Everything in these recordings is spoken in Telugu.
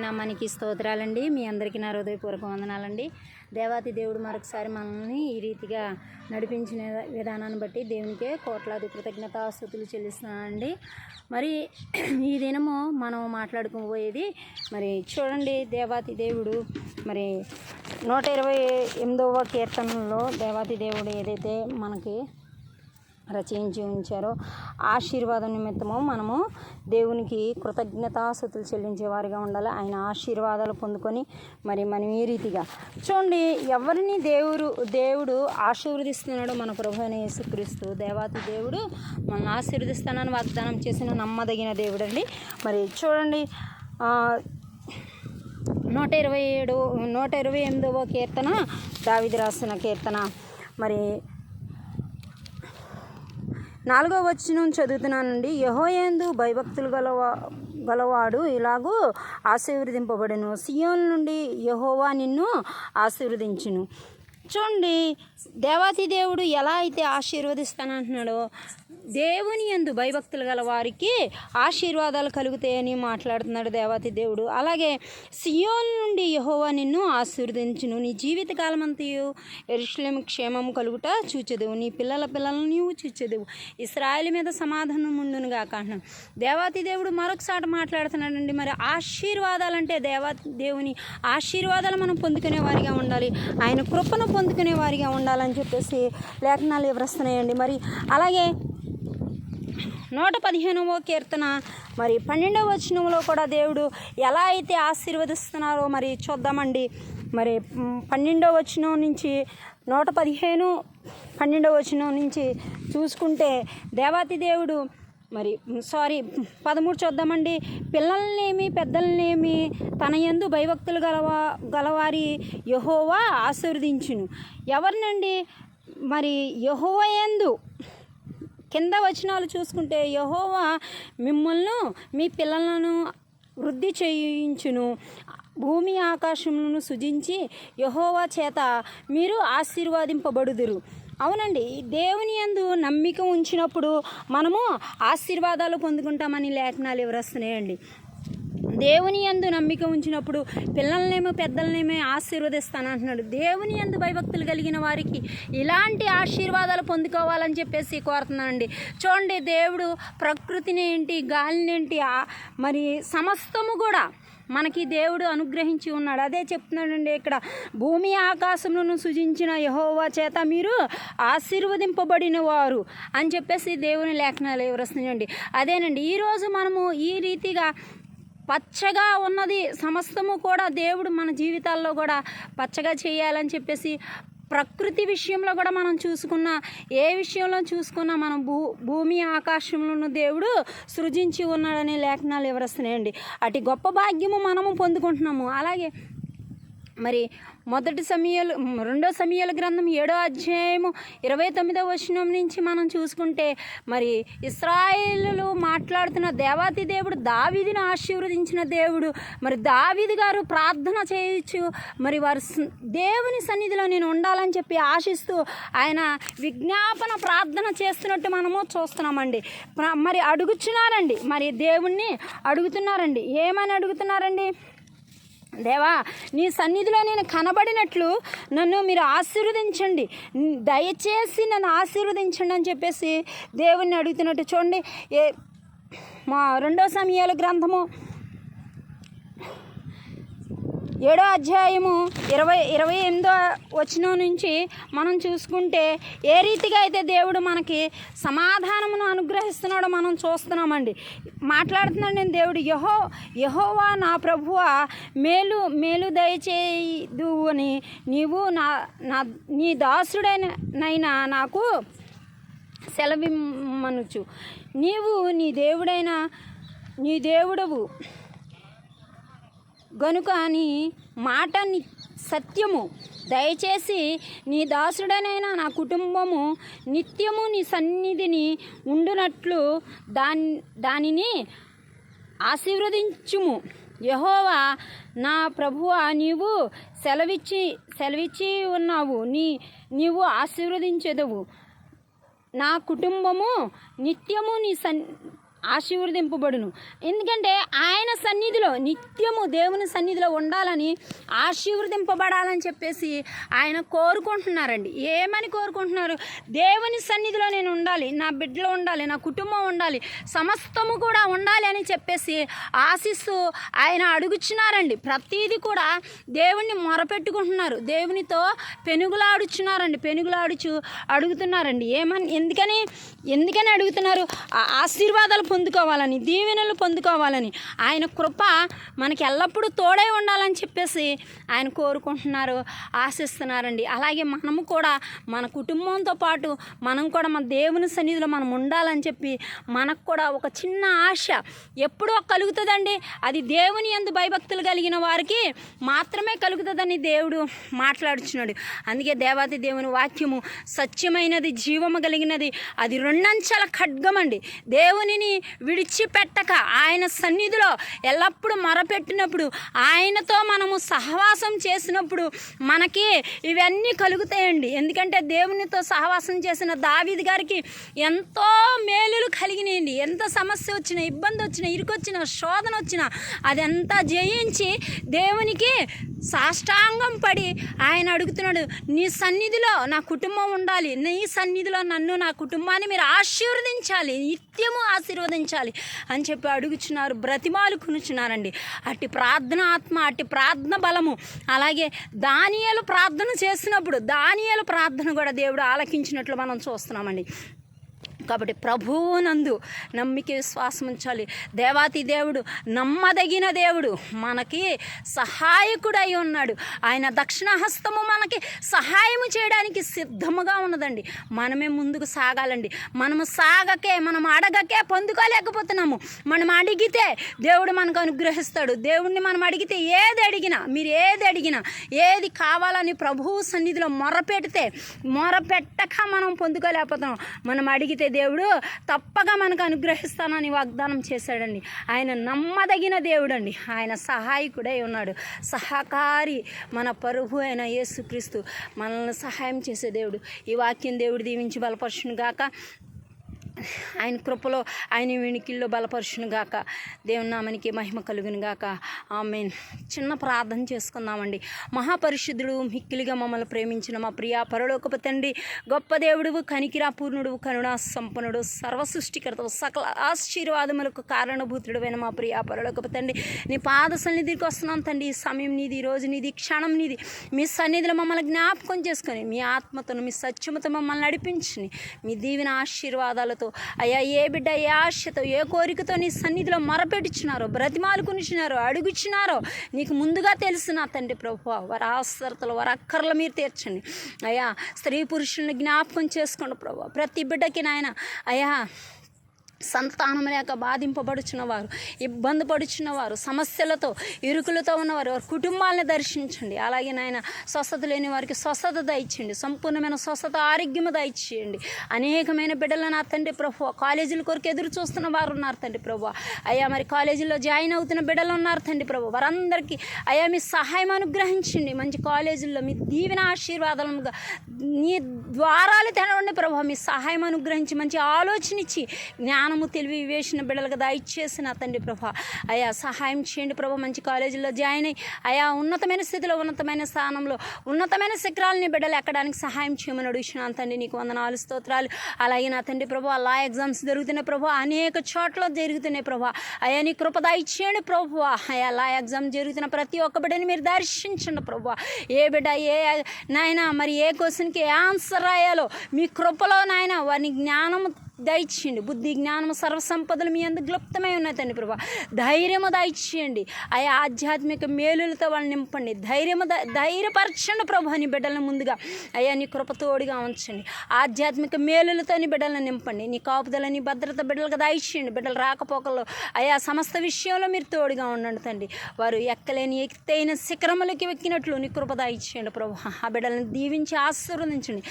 నామానికి స్తోత్రాలండి. మీ అందరికీ నా హృదయపూర్వక వందనాలండి. దేవాతి దేవుడు మరొకసారి మనల్ని ఈ రీతిగా నడిపించిన విధానాన్ని బట్టి దేవునికే కోట్లాది కృతజ్ఞతాస్తుతులు చెల్లిస్తున్నానండి. మరి ఈ దినము మనం మాట్లాడుకోబోయేది మరి చూడండి, దేవాతి దేవుడు మరి 128వ కీర్తనలో దేవాతి దేవుడు ఏదైతే మనకి రచయించి ఉంచారో ఆశీర్వాదం నిమిత్తము మనము దేవునికి కృతజ్ఞతాస్తుతులు చెల్లించే వారిగా ఉండాలి. ఆయన ఆశీర్వాదాలు పొందుకొని మరి మనం ఈ రీతిగా చూడండి, ఎవరిని దేవుడు ఆశీర్వదిస్తున్నాడో మన ప్రభువైన యేసుక్రీస్తు దేవాతి దేవుడు మనల్ని ఆశీర్వదిస్తానని వాగ్దానం చేసిన నమ్మదగిన దేవుడు అండి. మరి చూడండి, 128వ కీర్తన దావీదు రాసిన కీర్తన మరి 4వ వచనం చదువుతున్నానండి. యెహోవాయందు భయభక్తులు గలవాడు ఇలాగూ ఆశీర్వదింపబడును. సియోను నుండి యెహోవా నిన్ను ఆశీర్వదించును. చూడండి, దేవాతి దేవుడు ఎలా అయితే ఆశీర్వదిస్తానంటున్నాడో దేవుని యందు భయభక్తులు గల వారికి ఆశీర్వాదాలు కలుగుతాయని మాట్లాడుతున్నాడు దేవాతి దేవుడు. అలాగే సియోను నుండి యెహోవా నిన్ను ఆశీర్వదించును. నీ జీవితకాలమంతయు యెరూషలేము క్షేమం కలుగుట చూచెదవు. నీ పిల్లలను నీవు చూచెదవు. ఇశ్రాయేలు మీద సమాధానం ఉండును గాక అంటున్నాడు దేవాతి దేవుడు. మరొకసారి మాట్లాడుతున్నాడండి. మరి ఆశీర్వాదాలంటే దేవుని ఆశీర్వాదాలు మనం పొందుకునే వారిగా ఉండాలి. ఆయన కృపను పొందుకునే వారిగా ఉండాలని చెప్పేసి లేఖనాలు వివరిస్తున్నాయండి. మరి అలాగే 115వ కీర్తన మరి 12వ వచనంలో కూడా దేవుడు ఎలా అయితే ఆశీర్వదిస్తున్నారో మరి చూద్దామండి. మరి 12వ వచనం నుంచి 12వ వచనం నుంచి చూసుకుంటే దేవాతి దేవుడు 13 చూద్దామండి. పిల్లలనేమి పెద్దలనేమి తన యందు భయభక్తులు గలవారి యెహోవా ఆశీర్వదించును. ఎవరినండి? మరి యెహోవా యందు కింద వచనాలు చూసుకుంటే యెహోవా మిమ్మల్ని మీ పిల్లలను వృద్ధి చేయించును. భూమి ఆకాశములను సృజించి యెహోవా చేత మీరు ఆశీర్వదింపబడుదురు. అవునండి, దేవుని యందు నమ్మిక ఉంచినప్పుడు మనము ఆశీర్వాదాలు పొందుకుంటామని లేఖనాలు వివరిస్తున్నాయండి. దేవుని యందు నమ్మిక ఉంచినప్పుడు పిల్లలనేమో పెద్దలనేమో ఆశీర్వదిస్తానంటున్నాడు. దేవుని యందు భయభక్తులు కలిగిన వారికి ఇలాంటి ఆశీర్వాదాలు పొందుకోవాలని చెప్పేసి కోరుతున్నానండి. చూడండి, దేవుడు ప్రకృతిని ఏంటి, గాలిని ఏంటి, మరి సమస్తము కూడా మనకి దేవుడు అనుగ్రహించి ఉన్నాడు. అదే చెప్తున్నాడండి ఇక్కడ, భూమి ఆకాశములను సృజించిన యెహోవా చేత మీరు ఆశీర్వదింపబడిన వారు అని చెప్పేసి దేవుని లేఖనాలు వివరిస్తున్నాయండి. అదేనండి, ఈరోజు మనము ఈ రీతిగా పచ్చగా ఉన్నది సమస్తము కూడా దేవుడు మన జీవితాల్లో కూడా పచ్చగా చేయాలని చెప్పేసి ప్రకృతి విషయంలో కూడా మనం చూసుకున్న ఏ విషయంలో చూసుకున్నా మనం భూమి ఆకాశంలో దేవుడు సృజించి ఉన్నాడనే లేఖనాలు వివరిస్తున్నాయండి. అటు గొప్ప భాగ్యము మనము పొందుకుంటున్నాము. అలాగే మరి 2 సమూయేలు గ్రంథం 7వ అధ్యాయము 29వ వచనం నుంచి మనం చూసుకుంటే మరి ఇశ్రాయేలులు మాట్లాడుతున్న దేవాతి దేవుడు దావీదును ఆశీర్వదించిన దేవుడు. మరి దావీదు గారు ప్రార్థన చేయొచ్చు, మరి వారు దేవుని సన్నిధిలో నేను ఉండాలని చెప్పి ఆశిస్తూ ఆయన విజ్ఞాపన ప్రార్థన చేస్తున్నట్టు మనము చూస్తున్నామండి. మరి అడుగుతున్నారండి, మరి దేవుణ్ణి అడుగుతున్నారండి. ఏమని అడుగుతున్నారండి? దేవా, నీ సన్నిధిలో నేను కనబడినట్లు నన్ను మీరు ఆశీర్వదించండి, దయచేసి నన్ను ఆశీర్వదించండి అని చెప్పేసి దేవుణ్ణి అడుగుతున్నట్టు చూడండి. 2 సమూయేలు గ్రంథము 7వ అధ్యాయము 28వ వచనం నుంచి మనం చూసుకుంటే ఏ రీతిగా అయితే దేవుడు మనకి సమాధానమును అనుగ్రహిస్తున్నాడో మనం చూస్తున్నామండి. మాట్లాడుతున్నాడు నేను దేవుడు, యెహోవా నా ప్రభువా మేలు దయచేయదు అని నీవు నీ దాసుడైన నాకు సెలవిమ్మనుచు. నీవు నీ దేవుడవు గనుక నీ మాట సత్యము. దయచేసి నీ దాసుడనైనా నా కుటుంబము నిత్యము నీ సన్నిధిని ఉండునట్లు దానిని ఆశీర్వదించుము. యెహోవా నా ప్రభువా, నీవు సెలవిచ్చి ఉన్నావు, నీవు ఆశీర్వదించెదవు. నా కుటుంబము నిత్యము ఆశీర్వదింపబడును. ఎందుకంటే ఆయన సన్నిధిలో నిత్యము దేవుని సన్నిధిలో ఉండాలని, ఆశీర్వదింపబడాలని చెప్పేసి ఆయన కోరుకుంటున్నారండి. ఏమని కోరుకుంటున్నారు? దేవుని సన్నిధిలో నేను ఉండాలి, నా బిడ్డలు ఉండాలి, నా కుటుంబం ఉండాలి, సమస్తము కూడా ఉండాలి అని చెప్పేసి ఆశిస్తూ ఆయన అడుగుచున్నారండి. ప్రతీది కూడా దేవుణ్ణి మొరపెట్టుకుంటున్నారు, దేవునితో పెనుగులాడుచు అడుగుతున్నారండి. ఎందుకని అడుగుతున్నారు? ఆశీర్వాదాలు పొందుకోవాలని, దీవెనలు పొందుకోవాలని, ఆయన కృప మనకి ఎల్లప్పుడూ తోడై ఉండాలని చెప్పేసి ఆయన కోరుకుంటున్నారు, ఆశిస్తున్నారండి. అలాగే మనము కూడా మన కుటుంబంతో పాటు మనం కూడా మన దేవుని సన్నిధిలో మనం ఉండాలని చెప్పి మనకు కూడా ఒక చిన్న ఆశ ఎప్పుడో కలుగుతుందండి. అది దేవుని యందు భయభక్తులు కలిగిన వారికి మాత్రమే కలుగుతుందని దేవుడు మాట్లాడుచున్నాడు. అందుకే దేవాతి దేవుని వాక్యము సత్యమైనది, జీవము కలిగినది, అది రెండంచెల ఖడ్గం అండి. దేవునిని విడిచిపెట్టక ఆయన సన్నిధిలో ఎల్లప్పుడూ మొరపెట్టినప్పుడు, ఆయనతో మనము సహవాసం చేసినప్పుడు మనకి ఇవన్నీ కలుగుతాయండి. ఎందుకంటే దేవునితో సహవాసం చేసిన దావీదు గారికి ఎంతో మేలులు కలిగినాయండి. ఎంత సమస్య వచ్చినా, ఇబ్బంది వచ్చినా, ఇరుకొచ్చినా, శోధన వచ్చినా అదంతా జయించి దేవునికి సాష్టాంగం పడి ఆయన అడుగుతున్నాడు, నీ సన్నిధిలో నా కుటుంబం ఉండాలి, నీ సన్నిధిలో నన్ను, నా కుటుంబాన్ని మీరు ఆశీర్వదించాలి, నిత్యము ఆశీర్వదించాలి అని చెప్పి అడుగుచున్నారు, బ్రతిమాలు కొనుచున్నారండి. అట్టి ప్రార్థన ఆత్మ, అట్టి ప్రార్థన బలము. అలాగే దానియేలు ప్రార్థన చేసినప్పుడు దానియేలు ప్రార్థన కూడా దేవుడు ఆలకించినట్లు మనం చూస్తున్నామండి. కాబట్టి ప్రభువునందు నమ్మిక విశ్వాసం ఉంచాలి. దేవాతి దేవుడు నమ్మదగిన దేవుడు, మనకి సహాయకుడై ఉన్నాడు. ఆయన దక్షిణహస్తము మనకి సహాయము చేయడానికి సిద్ధముగా ఉన్నదండి. మనమే ముందుకు సాగాలండి. మనం అడగకే పొందుకోలేకపోతున్నాము. మనం అడిగితే దేవుడు మనకు అనుగ్రహిస్తాడు. దేవుడిని మనం అడిగితే మీరు ఏది అడిగినా ఏది కావాలని ప్రభువు సన్నిధిలో మొరపెట్టక మనం పొందుకోలేకపోతున్నాం. మనం అడిగితే దేవుడు తప్పగా మనకు అనుగ్రహిస్తానని వాగ్దానం చేశాడండి. ఆయన నమ్మదగిన దేవుడు అండి. ఆయన సహాయకుడై ఉన్నాడు. సహకారి మన ప్రభు అయిన యేసుక్రీస్తు మనల్ని సహాయం చేసే దేవుడు. ఈ వాక్యం దేవుడు దీవించి బలపరచును గాక. ఆయన కృపలో, ఆయన వినికిల్లో బలపరచును గాక. దేవుని నామానికి మహిమ కలుగును గాక. ఆమేన్. చిన్న ప్రార్థన చేసుకుందామండి. మహాపరిశుద్ధుడు, మిక్కిలిగా మమ్మల్ని ప్రేమించిన మా ప్రియ పరలోకపు తండ్రి, గొప్ప దేవుడువు, కనికిరా పూర్ణుడు, కరుణా సంపన్నుడు, సర్వసృష్టికర్తవు, సకల ఆశీర్వాదములకు కారణభూతుడువైన మా ప్రియ పరలోకపు తండ్రి, నీ పాద సన్నిధికి వస్తున్నాం తండ్రి. ఈ సమయం నీది, ఈ రోజు నీది, క్షణం నీది. మీ సన్నిధిలో మమ్మల్ని జ్ఞాపకం చేసుకొని మీ ఆత్మతో, మీ సత్యముతో మమ్మల్ని నడిపించి మీ దీవెన ఆశీర్వాదాలతో అయ్యా, ఏ బిడ్డ ఏ ఆశతో, ఏ కోరికతో నీ సన్నిధిలో మొరపెట్టుచున్నారో, బ్రతిమాలుకునిచున్నారో, అడుగుచున్నారో నీకు ముందుగా తెలుసు నా తండ్రి ప్రభువా. వారి అవసరతలు, వారి అక్కర్లు మీరు తీర్చండి అయ్యా. స్త్రీ పురుషుల్ని జ్ఞాపకం చేసుకోండి ప్రభువా. ప్రతి బిడ్డకి నాయన అయ్యా, సంతానం లేక బాధింపబడుచున్నవారు, ఇబ్బంది పడుచున్నవారు, సమస్యలతో ఇరుకులతో ఉన్నవారు, వారి కుటుంబాలను దర్శించండి. అలాగే నాయన స్వస్థత లేని వారికి స్వస్థత దయచేయండి. సంపూర్ణమైన స్వస్థత, ఆరోగ్యము దయచేయండి. అనేకమైన బిడ్డలు నా తండ్రి ప్రభువా, కాలేజీల కొరకు ఎదురు చూస్తున్న వారు ఉన్నారు తండ్రి ప్రభువా. అయ్యా, మరి కాలేజీలో జాయిన్ అవుతున్న బిడ్డలు ఉన్నారు తండ్రి ప్రభు. వారందరికీ అయ్యా మీ సహాయం అనుగ్రహించండి. మంచి కాలేజీల్లో మీ దీవెన ఆశీర్వాదాలుగా నీ ద్వారాలు తెరవండి ప్రభు. మీ సహాయం అనుగ్రహించి మంచి ఆలోచన ఇచ్చి జ్ఞానము, తెలివి, వివేచన బిడ్డలకు దయచేసి నా తండ్రి ప్రభు. అయ్యా సహాయం చేయండి ప్రభు. మంచి కాలేజీలో జాయిన్ అయ్యి అయ్యా ఉన్నతమైన స్థితిలో, ఉన్నతమైన స్థానంలో, ఉన్నతమైన శిఖరాలని బిడ్డలు ఎక్కడానికి సహాయం చేయమని అడుగుతున్నాను తండ్రి. నీకు వందనాలు, స్తోత్రాలు. అలాగే నా తండ్రి ప్రభు, లా ఎగ్జామ్స్ జరుగుతున్నాయి ప్రభు, అనేక చోట్ల జరుగుతున్నాయి ప్రభు. అయ్యా నీ కృప దయచేయండి ప్రభు. అయ్యా లా ఎగ్జామ్ జరుగుతున్న ప్రతి ఒక్క బిడ్డని మీరు దర్శించండి ప్రభు. ఏ బిడ్డ నాయన మరి ఏ క్వశ్చన్కి ఏ ఆన్సర్ రాయాలో మీ కృపలో నాయన వారిని జ్ఞానము దయచేయండి. బుద్ధి, జ్ఞానము, సర్వసంపదలు మీ అందుకు గ్లుప్తమై ఉన్నాయి తండ్రి ప్రభా. ధైర్యము దయచేయండి. ఆయా ఆధ్యాత్మిక మేలులతో వాళ్ళు నింపండి. ధైర్యపరచండి ప్రభు నీ బిడ్డలను ముందుగా. అయ్యా నీ కృపతోడిగా ఉంచండి. ఆధ్యాత్మిక మేలులతో నీ బిడ్డలను నింపండి. నీ కాపుదల, నీ భద్రత బిడ్డలకు దయచేయండి. బిడ్డలు రాకపోకల్లో అయ్యా సమస్త విషయంలో మీరు తోడుగా ఉండండి తండ్రి. వారు ఎక్కలేని ఎత్తైన శిఖరములకి ఎక్కినట్లు నీ కృప దయచేయండి ప్రభు. ఆ బిడ్డలను దీవించి ఆశీర్వదించండి.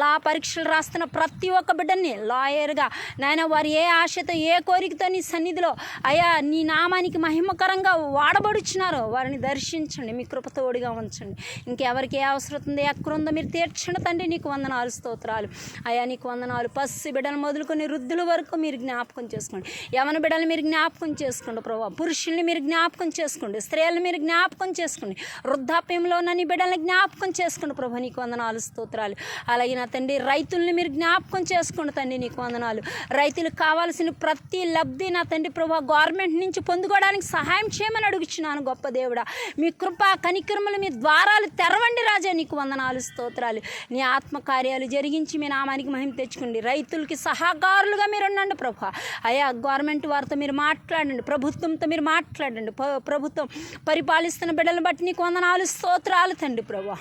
లా పరీక్షలు రాస్తున్న ప్రతి ఒక్క బిడ్డని లాయర్గా నాయన వారు ఏ ఆశతో ఏ కోరికతో నీ సన్నిధిలో అయ్యా నీ నామానికి మహిమకరంగా వాడబడుచున్నారో వారిని దర్శించండి, మీ కృప తోడుగా ఉంచండి. ఇంకెవరికి ఏ అవసరం ఉందో ఎక్కడ ఉందో మీరు తీర్చండి తండ్రి. నీకు వందనాలు, స్తోత్రాలు అయ్యా, నీకు వందనాలు. పసి బిడ్డలు మొదలుకొని వృద్ధుల వరకు మీరు జ్ఞాపకం చేసుకోండి. యవన బిడ్డలు మీరు జ్ఞాపకం చేసుకోండి ప్రభా. పురుషుల్ని మీరు జ్ఞాపకం చేసుకోండి, స్త్రీలను మీరు జ్ఞాపకం చేసుకోండి, వృద్ధాప్యంలో ఉన్న నీ బిడ్డల్ని జ్ఞాపకం చేసుకోండి ప్రభా. నీకు వందనాలు, స్తోత్రాలు. అలాగే నా తండ్రి రైతుల్ని మీరు జ్ఞాపకం చేసుకోండి తండ్రి. నీకు వందనాలు. రైతులకు కావాల్సిన ప్రతి లబ్ధి నా తండ్రి ప్రభా గవర్నమెంట్ నుంచి పొందుకోవడానికి సహాయం చేయమని అడుగుచున్నాను గొప్ప దేవుడా. మీ కృప కనికరములు, మీ ద్వారాలు తెరవండి రాజా. నీకు వందనాలు, స్తోత్రాలు. నీ ఆత్మకార్యాలు జరిగించి మీ నామానికి మహిమ తెచ్చుకోండి. రైతులకి సహకారులుగా మీరు ఉండండి ప్రభా. అయ్యా గవర్నమెంట్ వారితో మీరు మాట్లాడండి, ప్రభుత్వంతో మీరు మాట్లాడండి. ప్రభుత్వం పరిపాలిస్తున్న బిడ్డలను బట్టి నీకు వందనాలు, స్తోత్రాలు తండ్రి ప్రభా.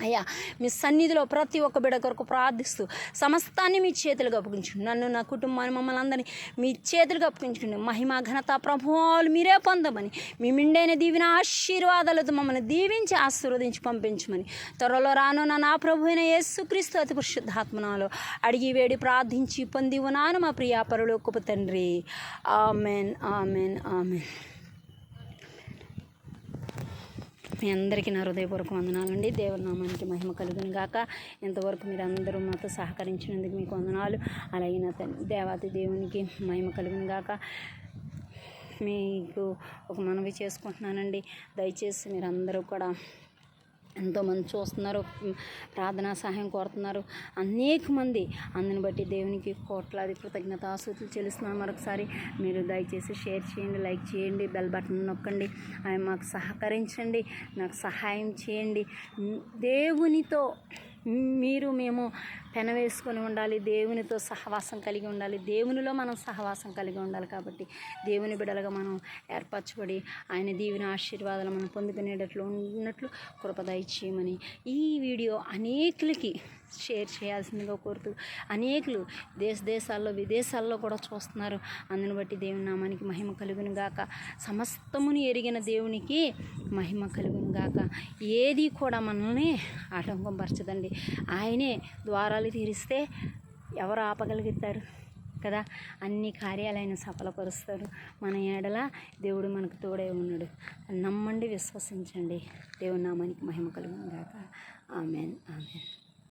అయ్యా మీ సన్నిధిలో ప్రతి ఒక్క బిడ్డ కొరకు ప్రార్థిస్తూ సమస్తాన్ని మీ చేతులుగా అప్పగించుకోండి. నన్ను, నా కుటుంబాన్ని, మమ్మల్ని అందరినీ మీ చేతులుగా అప్పగించుకోండి. మహిమ ఘనత ప్రభావాలు మీరే పొందమని, మీ మిండైన దీవిన ఆశీర్వాదాలతో మమ్మల్ని దీవించి ఆశీర్వదించి పంపించమని త్వరలో రానున్న నా ప్రభు అయిన యేసుక్రీస్తు అతి పరిశుద్ధాత్మనాలో అడిగి వేడి ప్రార్థించి పొంది ఉన్నాను మా ప్రియ పరలోకపు తండ్రి. Amen, amen, amen. మీ అందరికీ నా హృదయపూర్వక వందనాలండి. దేవుని నామానికి మహిమ కలుగును గాక. ఇంతవరకు మీరు అందరూ మాతో సహకరించినందుకు మీకు వందనాలు. అలాగే నా దేవాతి దేవునికి మహిమ కలుగును గాక. మీకు ఒక మనవి చేసుకుంటున్నానండి. దయచేసి మీరు అందరూ కూడా ఎంతోమంది చూస్తున్నారు, ప్రార్థనా సహాయం కోరుతున్నారు అనేక మంది. అందుని బట్టి దేవునికి కోట్లాది కృతజ్ఞతాస్తుతులు చెల్లిస్తున్నాను. మరొకసారి మీరు దయచేసి షేర్ చేయండి, లైక్ చేయండి, బెల్ బటన్ నొక్కండి. ఆయన మాకు సహకరించండి, నాకు సహాయం చేయండి. దేవునితో మేము పెనవేసుకొని ఉండాలి, దేవునితో సహవాసం కలిగి ఉండాలి, దేవునిలో మనం సహవాసం కలిగి ఉండాలి. కాబట్టి దేవుని బిడ్డలుగా మనం ఏర్పరచబడి ఆయన దీవెన ఆశీర్వాదాలు మనం పొందుకునేటట్లు ఉన్నట్లు కృప దయచేయమని ఈ వీడియో అనేకులకి షేర్ చేయాల్సిందిగా కోరుతూ, అనేకులు దేశాల్లో విదేశాల్లో కూడా చూస్తున్నారు. అందుని బట్టి దేవుని నామానికి మహిమ కలుగును గాక. సమస్తముని ఎరిగిన దేవునికి మహిమ కలుగును గాక. ఏది కూడా మనల్ని ఆటంకంపరచదండి. ఆయనే ద్వారాలు తీరిస్తే ఎవరు ఆపగలుగుతారు కదా. అన్ని కార్యాలైన సఫలపరుస్తారు. మన ఏడల దేవుడు మనకు తోడే ఉన్నాడు. నమ్మండి, విశ్వసించండి. దేవుని నామానికి మహిమ కలుగును గాక. Amen, amen.